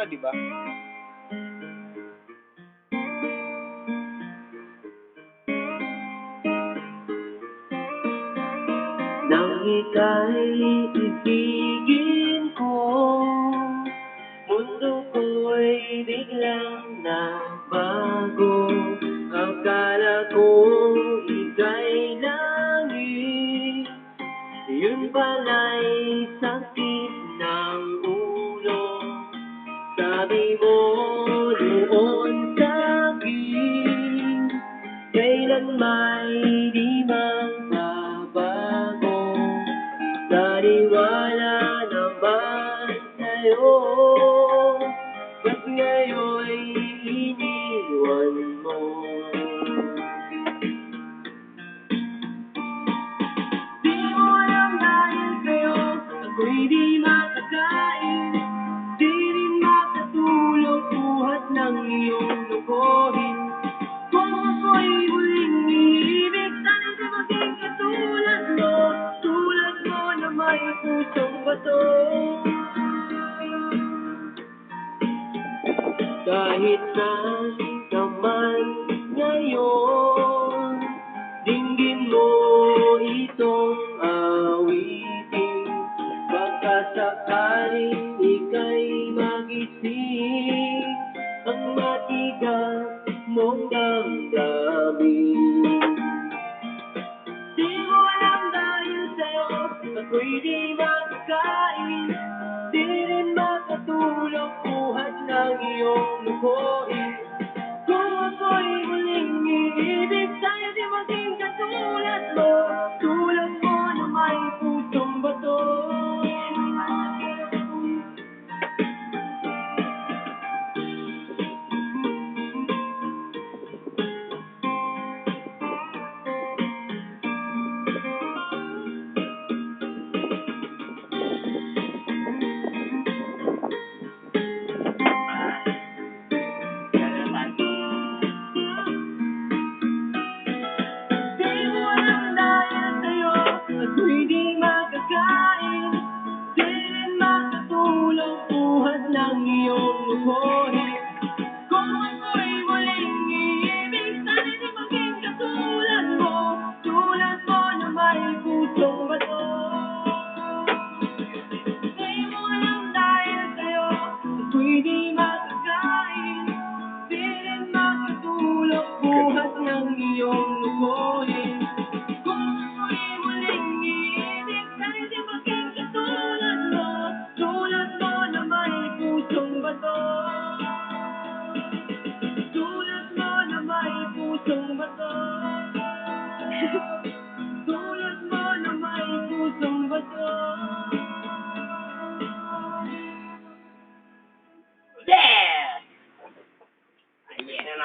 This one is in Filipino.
na, di ba? Nang ika'y ibigin ko, mundo ko'y biglang nabago. Akala ko ika'y langit, yun pala'y sakit ng ulo. Sabi mo noon sa'kin, kailan may di magbabago. Naniwala naman sa'yo, ba't ngayon'y iniwan mo? Di mo alam dahil sa'yo, ako'y di makakain. Di rin makatulog buhat ng iyong lukohin. Kung ako'y muling iibig, sana di maging katulad mo. Tulad mo na may pusong bato. Kahit saan naman ngayon, dinggin mo itong awitin. Baka sakaling ika'y magising, ang matigas mong damdamin. Di mo alam dahil sa'yo, ako'y di makakain. Di rin makatulog buhat ng iyong lukohin. Kung ako'y muling iibig, sana di maging katulad mo. Tulad mo na may pusong bato. Ako'y di makakain, di rin makatulog buhat ng iyong lukohin. Kung ako'y muling iibig, sana di maging katulad mo. Tulad mo na may pusong bato. Di mo alam dahil sa'yo, ako'y di makakain, di rin makatulog buhat ng iyong lukohin. Tulad mo na may pusong bato.